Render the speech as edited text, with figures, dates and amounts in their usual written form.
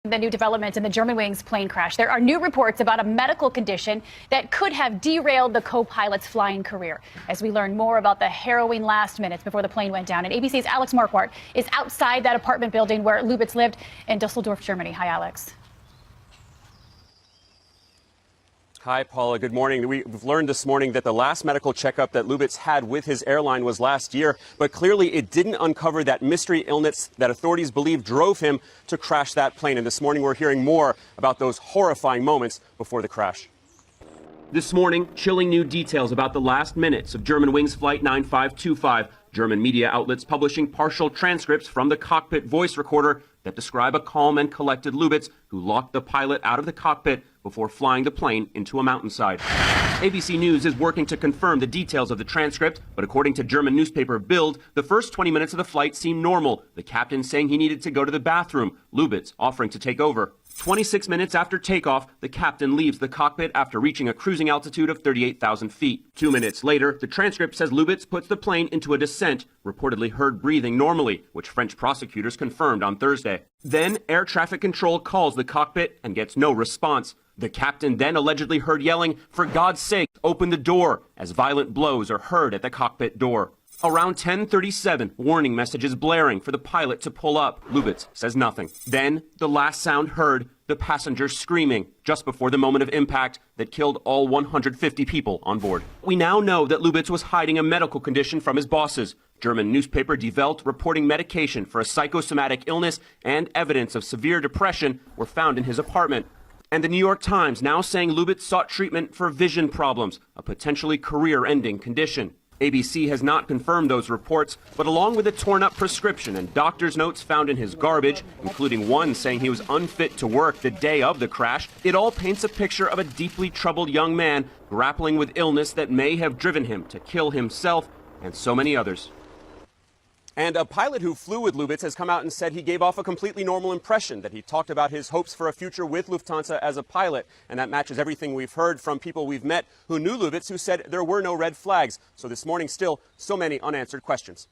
The new developments in the Germanwings plane crash. There are new reports about a medical condition that could have derailed the co-pilot's flying career. As we learn more about the harrowing last minutes before the plane went down, and ABC's Alex Marquardt is outside that apartment building where Lubitz lived in Dusseldorf, Germany. Hi, Alex. Hi, Paula. Good morning. We've learned this morning that the last medical checkup that Lubitz had with his airline was last year, but clearly it didn't uncover that mystery illness that authorities believe drove him to crash that plane. And this morning we're hearing more about those horrifying moments before the crash. This morning, chilling new details about the last minutes of Germanwings Flight 9525. German media outlets publishing partial transcripts from the cockpit voice recorder that describe a calm and collected Lubitz who locked the pilot out of the cockpit before flying the plane into a mountainside. ABC News is working to confirm the details of the transcript, but according to German newspaper Bild, the first 20 minutes of the flight seemed normal. The captain saying he needed to go to the bathroom, Lubitz offering to take over. 26 minutes after takeoff, the captain leaves the cockpit after reaching a cruising altitude of 38,000 feet. 2 minutes later, the transcript says Lubitz puts the plane into a descent, reportedly heard breathing normally, which French prosecutors confirmed on Thursday. Then, air traffic control calls the cockpit and gets no response. The captain then allegedly heard yelling, "For God's sake, open the door," as violent blows are heard at the cockpit door. Around 10:37, warning messages blaring for the pilot to pull up. Lubitz says nothing. Then, the last sound heard, the passengers screaming, just before the moment of impact that killed all 150 people on board. We now know that Lubitz was hiding a medical condition from his bosses. German newspaper Die Welt reporting medication for a psychosomatic illness and evidence of severe depression were found in his apartment. And the New York Times now saying Lubitz sought treatment for vision problems, a potentially career-ending condition. ABC has not confirmed those reports, but along with a torn-up prescription and doctor's notes found in his garbage, including one saying he was unfit to work the day of the crash, it all paints a picture of a deeply troubled young man grappling with illness that may have driven him to kill himself and so many others. And a pilot who flew with Lubitz has come out and said he gave off a completely normal impression, that he talked about his hopes for a future with Lufthansa as a pilot. And that matches everything we've heard from people we've met who knew Lubitz, who said there were no red flags. So this morning, still so many unanswered questions.